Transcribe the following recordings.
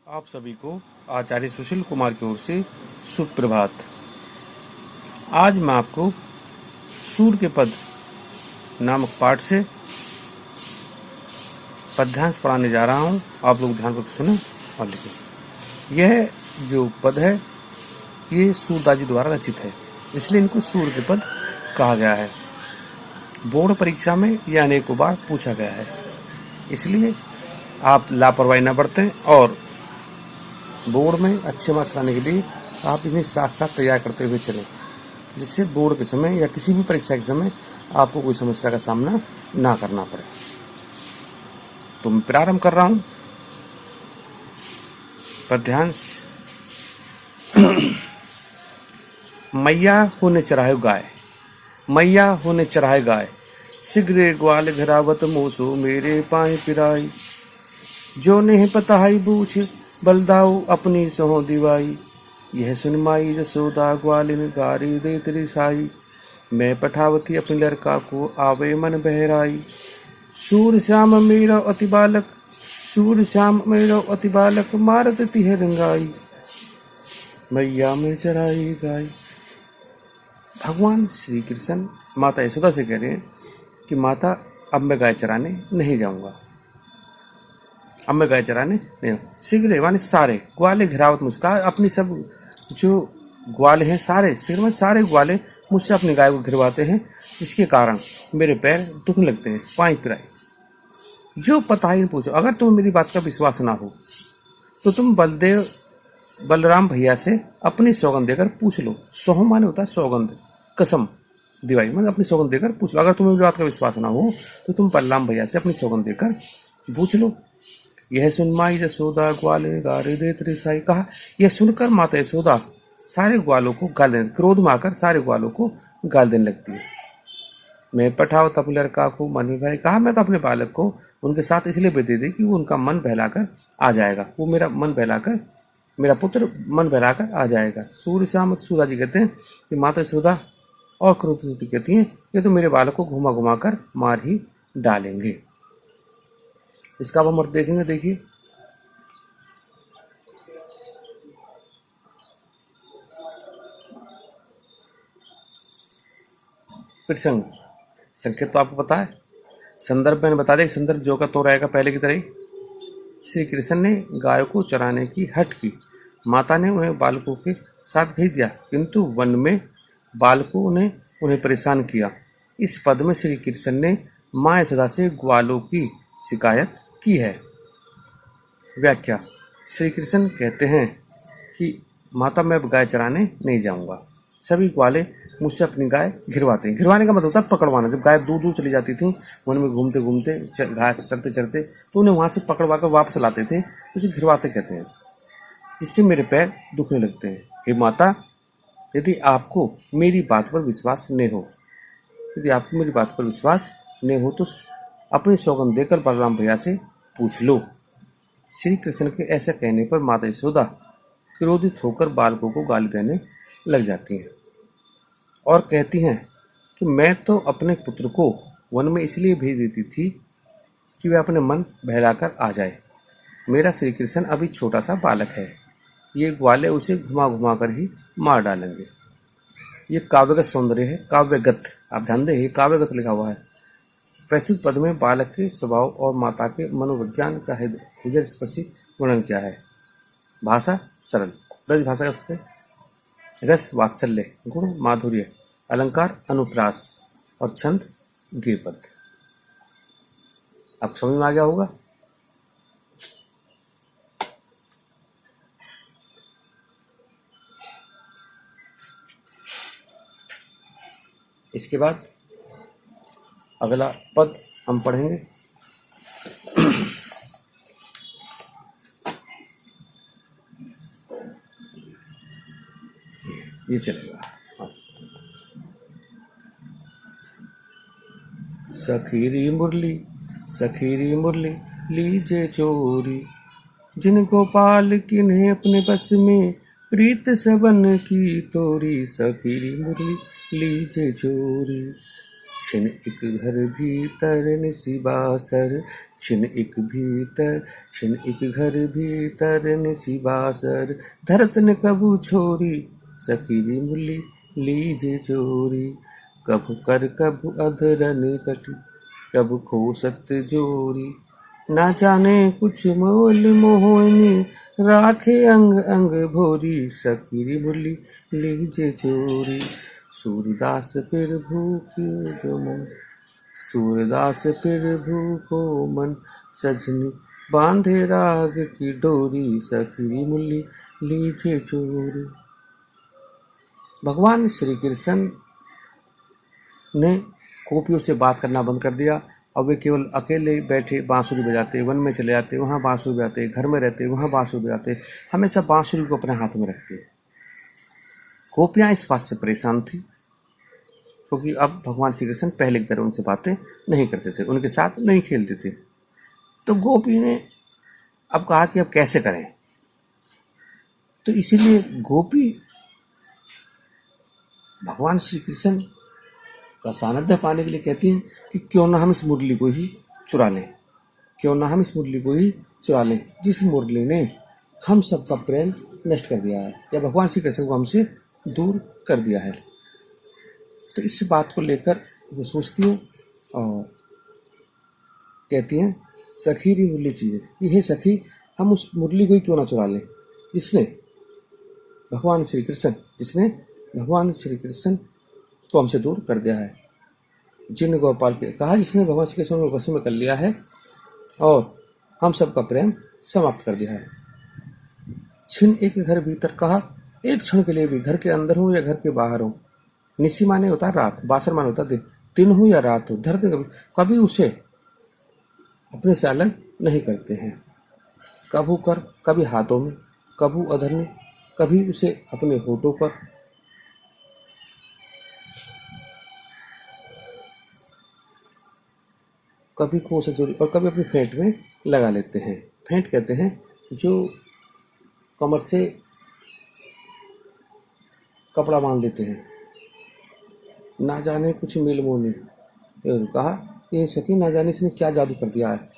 आप सभी को आचार्य सुशील कुमार की ओर से सुप्रभात। आज मैं आपको सूर्य के पद नामक पाठ से पद्यांश पढ़ाने जा रहा हूं। आप लोग ध्यानपूर्वक सुने और लिखें। यह जो पद है ये सूरदास जी द्वारा रचित है, इसलिए इनको सूर्य के पद कहा गया है। बोर्ड परीक्षा में यह अनेकों बार पूछा गया है, इसलिए आप लापरवाही न बरतें और बोर्ड में अच्छे मार्क्स लाने के लिए आप इन्हें साथ साथ तैयार करते हुए चलें, जिससे बोर्ड के समय या किसी भी परीक्षा के समय आपको कोई समस्या का सामना ना करना पड़े। तो मैं प्रारंभ कर रहा हूं पद्यांश। मैया होने चराहे गाय, मैया होने चराहे गाय, शीघ्र ग्वाल घरावत मोसो मेरे पाए पिराई। जो नहीं पता है बूझ बलदाऊ अपनी सहो दिवाई, यह सुन माई जसोदा ग्वालिन गारी दे तेरी साई। मैं पठावती अपने लड़का को आवे मन बहराई। सूर श्याम मेरा अति बालक, सूर श्याम मेरा अति बालक, मारत तिह रंगाई, मैया में चराई गाय। भगवान श्री कृष्ण माता यशोदा से कह रहे हैं कि माता अब मैं गाय चराने नहीं जाऊंगा, अब मैं गाय चराने नहीं। शीघ्र माने सारे ग्वाले घिरावत मुझका, अपनी सब जो ग्वाले हैं सारे शीघ्र में सारे ग्वाले मुझसे अपनी गाय को घिरवाते हैं, जिसके कारण मेरे पैर दुखने लगते हैं, पाई पिराई। जो पता ही नहीं पूछो, अगर तुम्हें मेरी बात का विश्वास ना हो तो तुम बलराम भैया से अपनी सौगंध देकर पूछ लो। सोह माने होता है सौगंध, कसम दिवाई मतलब अपनी सौगंध देकर पूछ लो। अगर तुम्हें मेरी बात का विश्वास ना हो तो तुम बलराम भैया से अपनी सौगंध देकर पूछ लो। यह सुन माई यशोदा ग्वाल गारे दे तेरी साई। कहा यह सुनकर माता यशोदा सारे ग्वालों को गाल देने, क्रोध में आकर सारे ग्वालों को गाल देने लगती है। मैं पठाओ तब लड़का को मन में बहलाई। कहा मैं तो अपने बालक को उनके साथ इसलिए भेज देती कि वो उनका मन बहलाकर आ जाएगा, वो मेरा मन बहलाकर, मेरा पुत्र मन बहलाकर आ जाएगा। सूर्य श्याम सूर्या जी कहते हैं कि माता यशोदा और क्रोध कहती हैं ये तो मेरे बालक को घुमा घुमा कर मार ही डालेंगे। इसका अब हम अर्थ देखेंगे। देखिए, प्रसंग संकेत तो आपको पता है, संदर्भ मैंने बता दिया। संदर्भ जो का तो रहेगा पहले की तरह ही। श्री कृष्ण ने गायों को चराने की हट की। माता ने उन्हें बालकों के साथ भेज दिया, किंतु वन में बालकों ने उन्हें परेशान किया। इस पद में श्री कृष्ण ने माँ यशोदा से ग्वालों की शिकायत की है। व्याख्या। श्री कृष्ण कहते हैं कि माता मैं अब गाय चराने नहीं जाऊंगा। सभी ग्वाले मुझसे अपनी गाय घिरवाते हैं। घिरवाने का मतलब होता है पकड़वाना। जब गाय दूर दूर चली जाती थी, वन में घूमते घूमते घास चरते चरते, तो उन्हें वहां से पकड़वा कर वापस लाते थे, तो उसे घिरवाते कहते हैं, जिससे मेरे पैर दुखने लगते हैं। हे माता, यदि आपको मेरी बात पर विश्वास नहीं हो, यदि आपको मेरी बात पर विश्वास नहीं हो तो अपनी सौगंध देकर बलराम भैया से पूछ लो। श्री कृष्ण के ऐसा कहने पर माता यशोदा क्रोधित होकर बालकों को गाली देने लग जाती हैं और कहती हैं कि मैं तो अपने पुत्र को वन में इसलिए भेज देती थी कि वह अपने मन बहलाकर आ जाए। मेरा श्री कृष्ण अभी छोटा सा बालक है, ये ग्वाले उसे घुमा घुमा कर ही मार डालेंगे। ये काव्यगत सौंदर्य है, काव्यगत, आप ध्यान दें ये काव्यगत लिखा हुआ है। प्रस्तुत पद में बालक के स्वभाव और माता के मनोविज्ञान का हृदय स्पर्शी वर्णन किया है। भाषा सरल, ब्रज भाषा का सकते, रस वात्सल्य, गुण माधुर्य, अलंकार अनुप्रास और छंद गीतपद। अब समझ में आ गया होगा। इसके बाद अगला पद हम पढ़ेंगे। ये चलेगा। सखीरी मुरली लीजे चोरी, जिन गोपाल किन्हें अपने बस में प्रीत सबन की तोरी। सखीरी मुरली लीजे चोरी, छिन एक घर भीतर निसी बासर, छिन एक भीतर छिन एक घर भीतर निसी बासर धरत न कबू छोरी सखीरी मुली लीजे चोरी कभु कर कभु अधरन कटी कभु खोसत जोरी ना जाने कुछ मोल मोहनी राखे अंग अंग भोरी सखीरी मुली लीजे चोरी सूरदास फिर भूख्यो जो मन सूरदास फिर भूखो मन सजनी बांधे राग की डोरी सखीरी मुली लीजे चोरी। भगवान श्री कृष्ण ने गोपियों से बात करना बंद कर दिया। अब वे केवल अकेले बैठे बांसुरी बजाते, वन में चले जाते, वहाँ बांसुरी बजाते, घर में रहते, वहाँ बांसुरी बजाते, हमेशा बांसुरी को अपने हाथ में रखते। गोपियाँ इस बात से परेशान थी क्योंकि अब भगवान श्री कृष्ण पहले की तरह उनसे बातें नहीं करते थे, उनके साथ नहीं खेलते थे। तो गोपी ने अब कहा कि अब कैसे करें। तो इसीलिए गोपी भगवान श्री कृष्ण का सानिध्य पाने के लिए कहती हैं कि क्यों ना हम इस मुरली को ही चुरा लें, क्यों ना हम इस मुरली को ही चुरा लें जिस मुरली ने हम सबका प्रेम नष्ट कर दिया है या भगवान श्री कृष्ण को हमसे दूर कर दिया है। तो इस बात को लेकर वो सोचती हैं और कहती हैं सखीरी मुरली चीज़ कि हे सखी, हम उस मुरली को ही क्यों ना चुरा लें जिसने भगवान श्री कृष्ण को हमसे दूर कर दिया है। जिन गोपाल के कहा जिसने भगवान श्री कृष्ण को वश में कर लिया है और हम सबका प्रेम समाप्त कर दिया है। छिन एक घर भीतर कहा, एक क्षण के लिए भी घर के अंदर हो या घर के बाहर हो, निसी माने होता रात, बासर माने होता दिन हो या रात हो, धरती कभी उसे अपने से अलग नहीं करते हैं। कभू कर कभी हाथों में, कभू अधर में, कभी उसे अपने होठों पर, कभी खो से जोड़ी और कभी अपनी फेंट में लगा लेते हैं। फेंट कहते हैं जो कमर से कपड़ा बांध देते हैं। ना जाने कुछ मिल मोनी कहा, ये सखी ना जाने इसने क्या जादू कर दिया है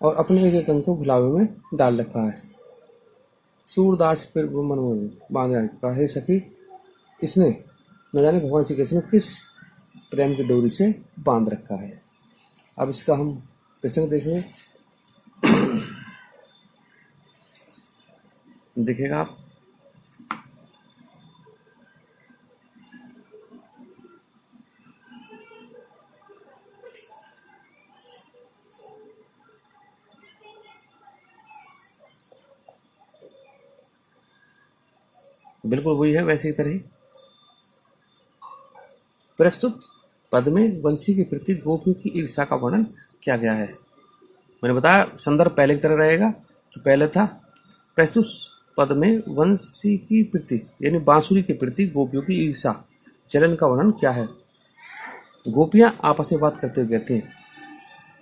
और अपने एक एक अंग को भुलावे में डाल रखा है। सूरदास फिर मन में बांध कहा, हे सखी, इसने न जाने भगवान श्री कृष्ण किस प्रेम की डोरी से बांध रखा है। अब इसका हम प्रसंग देखेंगे, देखिएगा आप। बिल्कुल वही है, वैसे ही तरह ही प्रस्तुत पद में वंशी के प्रति गोपियों की ईर्षा का वर्णन किया गया है। मैंने बताया संदर्भ पहले की तरह रहेगा जो पहले था। प्रस्तुत पद में वंशी की प्रति यानी बांसुरी के प्रति गोपियों की ईर्षा चलन का वर्णन क्या है। गोपियां आपस में बात करते हुए कहते हैं,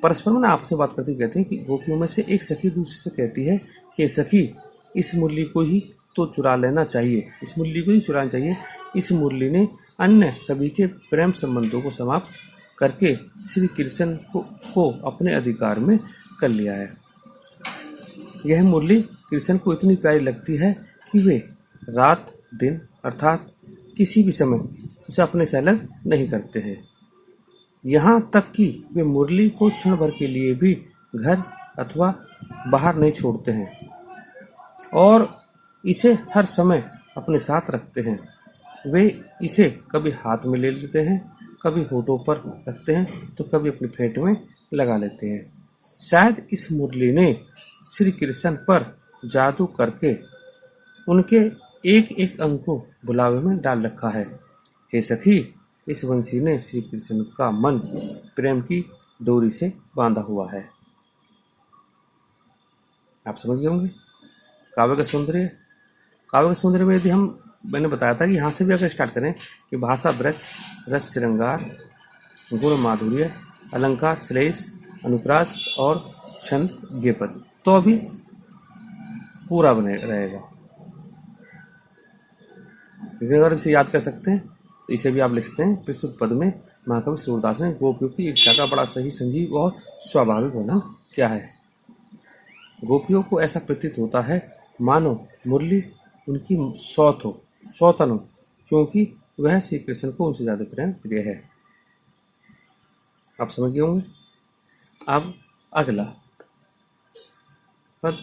परस्पर में आपस में बात करते हुए कहते हैं कि गोपियों में से एक सखी दूसरी से कहती है कि सखी, इस मुरली को ही तो चुरा लेना चाहिए, इस मुरली को ही चुराना चाहिए। इस मुरली ने अन्य सभी के प्रेम संबंधों को समाप्त करके श्री कृष्ण को अपने अधिकार में कर लिया है। यह मुरली कृष्ण को इतनी प्यारी लगती है कि वे रात दिन अर्थात किसी भी समय उसे अपने से अलग नहीं करते हैं। यहाँ तक कि वे मुरली को क्षण भर के लिए भी घर अथवा बाहर नहीं छोड़ते हैं और इसे हर समय अपने साथ रखते हैं। वे इसे कभी हाथ में ले लेते हैं, कभी होठों पर रखते हैं तो कभी अपनी फेंट में लगा लेते हैं। शायद इस मुरली ने श्री कृष्ण पर जादू करके उनके एक एक अंग को भुलावे में डाल रखा है। हे सखी, इस वंशी ने श्री कृष्ण का मन प्रेम की डोरी से बांधा हुआ है। आप समझ गए होंगे काव्य का सौंदर्य में यदि मैंने बताया था कि यहाँ से भी अगर स्टार्ट करें कि भाषा ब्रज, रस श्रृंगार, गुण माधुर्य, अलंकार श्लेष, अनुप्रास और छंद गेपद, तो अभी पूरा बने रहेगा। लेकिन अगर इसे याद कर सकते हैं तो इसे भी आप लिख सकते हैं। प्रस्तुत पद में महाकवि सूरदास ने गोपियों की इच्छा का बड़ा सही संजीव और स्वाभाविक वर्णन किया है। गोपियों को ऐसा प्रतीत होता है मानो मुरली उनकी सौतन हो, क्योंकि वह श्री कृष्ण को उनसे ज्यादा प्रिय है। आप समझ गए होंगे। अब अगला पद।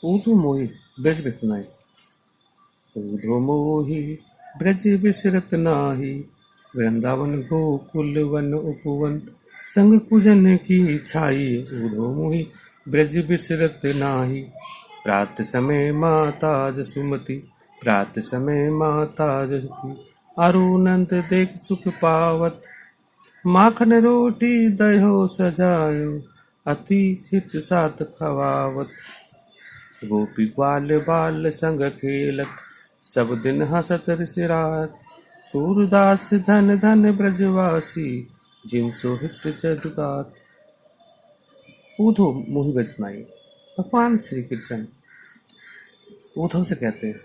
ऊधो मोहि ब्रज बिसनाई, ऊधो मोहि ब्रज बिसरत नाही, वृंदावन गोकुल वन उपवन संग पूजन की छाई। ऊधो मोहि ब्रज बिसरत नाही, प्रात समय माता जसुमती, प्रात समय माता जसुमती, अरुनंद देख सुख पावत, माखन रोटी दहो सजायो, अति हित साथ खवावत। गोपी ग्वाल बाल संग खेलत, सब दिन हंसत रिसिरात, सूरदास धन धन ब्रजवासी, जिन सोहित जदुतात। ऊधो मोहि ब्रज नाई, भगवान श्री कृष्ण उद्धव से कहते हैं,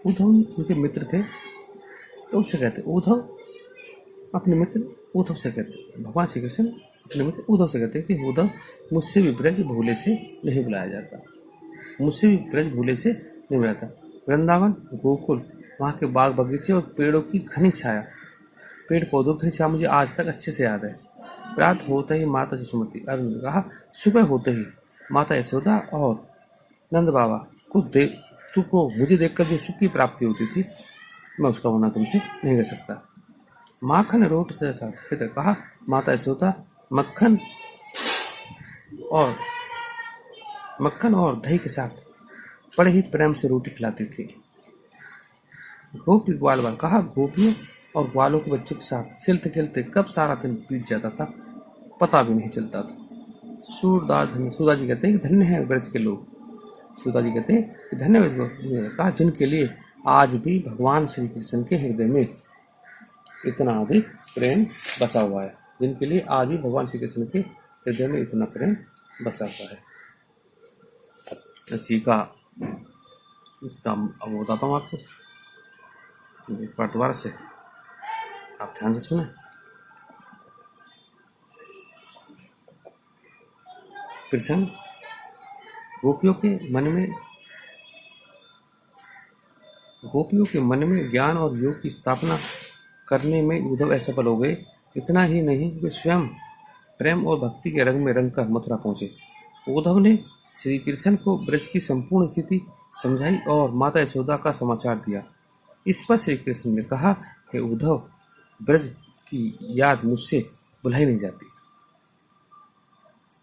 उद्धव उनके मित्र थे तो उनसे कहते उद्धव, अपने मित्र उद्धव से कहते, भगवान श्री कृष्ण अपने मित्र उद्धव से कहते कि उद्धव, मुझसे भी ब्रज भोले से नहीं बुलाया जाता, मुझसे भी ब्रज भूले से नहीं मिलाता। वृंदावन गोकुल, वहाँ के बाग बगीचे और पेड़ों की घनी छाया, पेड़ पौधों की छाया मुझे आज तक अच्छे से याद है। रात होते ही माता जसुमती, अर्जुन ने कहा सुबह होते ही माता यशोदा और नंद बाबा को मुझे देखकर जो सुख की प्राप्ति होती थी, मैं उसका वर्णन तुमसे नहीं कर सकता। माखन रोट से साथ कहा माता यशोदा मक्खन और दही के साथ बड़े ही प्रेम से रोटी खिलाती थी। गोपी ग्वाल बाल, कहा गोपियों और ग्वालों के बच्चों के साथ खेलते खेलते कब सारा दिन बीत जाता था, पता भी नहीं चलता था। सूरदास जी कहते हैं कि धन्य है ब्रज के लोग। सूरदास जी कहते हैं कि धन्य कहा जिनके लिए आज भी भगवान श्री कृष्ण के हृदय में इतना अधिक प्रेम बसा हुआ है, जिनके लिए आज भी भगवान श्री कृष्ण के हृदय में इतना प्रेम बसा हुआ है। इसी का इसका अब बताता हूँ आपको, एक बार दोबारा से आप ध्यान से सुने। कृष्ण गोपियों के मन में ज्ञान और योग की स्थापना करने में उद्धव असफल हो गए। इतना ही नहीं, वे स्वयं प्रेम और भक्ति के रंग में रंगकर मथुरा पहुंचे। उद्धव ने श्री कृष्ण को ब्रज की संपूर्ण स्थिति समझाई और माता यशोदा का समाचार दिया। इस पर श्री कृष्ण ने कहा, हे उद्धव, ब्रज की याद मुझसे भुलाई नहीं जाती।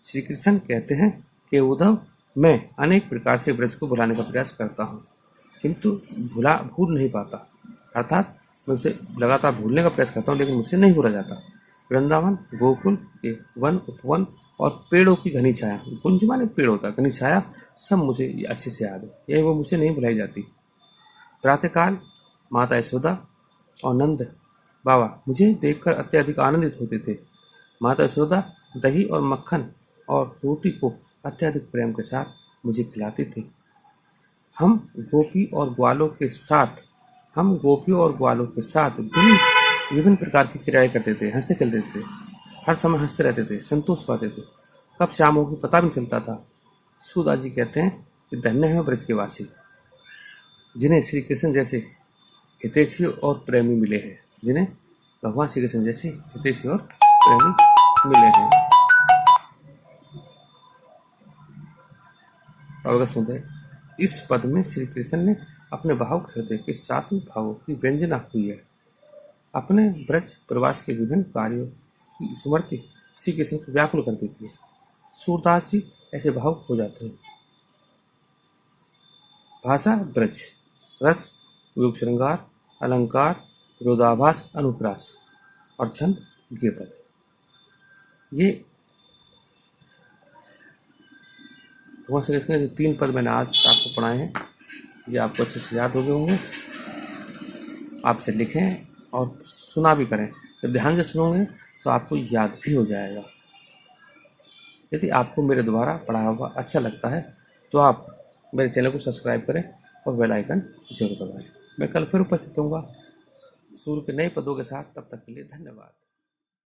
श्री कृष्ण कहते हैं कि उद्धव, मैं अनेक प्रकार से ब्रज को भुलाने का प्रयास करता हूँ, किंतु भूल नहीं पाता। अर्थात मैं उसे लगातार भूलने का प्रयास करता हूँ, लेकिन मुझसे नहीं भूला जाता। वृंदावन गोकुल के वन उपवन और पेड़ों की घनी छाया, कुंज माने पेड़ होता, घनी छाया, सब मुझे अच्छे से याद है, यही वो मुझसे नहीं भुलाई जाती। प्रातःकाल माता यशोदा और नंद बाबा मुझे देखकर अत्यधिक आनंदित होते थे। माता यशोदा दही और मक्खन और रोटी को अत्यधिक प्रेम के साथ मुझे खिलाती थी। हम गोपियों और ग्वालों के साथ विभिन्न प्रकार की क्रियाएं करते थे, हंसते खेलते थे, हर समय हंसते रहते थे, संतोष पाते थे। कब शाम होगी पता भी नहीं चलता था। सूरदास जी कहते हैं कि धन्य है ब्रज के वासी, जिन्हें श्री कृष्ण जैसे हितैषी और प्रेमी मिले हैं, जिन्हें भगवान श्री कृष्ण जैसे हितैषी और प्रेमी मिले हैं। अवगत सुनते, इस पद में श्री कृष्ण ने अपने भावुक हृदय के सातों भावों की व्यंजना हुई है। अपने ब्रज प्रवास के विभिन्न कार्यों की स्मृति श्री कृष्ण को व्याकुल कर देती है। सूरदास जी ऐसे भावुक हो जाते हैं। भाषा ब्रज, रस योग श्रृंगार, अलंकार विरोधाभास अनुप्रास और छंद गीपद। ये भगवान श्री कृष्ण के जो 3 पद मैंने आज आपको पढ़ाए हैं, ये आपको अच्छे से याद हो गए होंगे। आप इसे लिखें और सुना भी करें। जब ध्यान से सुनोगे तो आपको याद भी हो जाएगा। यदि आपको मेरे द्वारा पढ़ाया हुआ अच्छा लगता है तो आप मेरे चैनल को सब्सक्राइब करें और बेल आइकन जरूर दबाएं। मैं कल फिर उपस्थित होऊंगा सूर्य के नए पदों के साथ। तब तक के लिए धन्यवाद।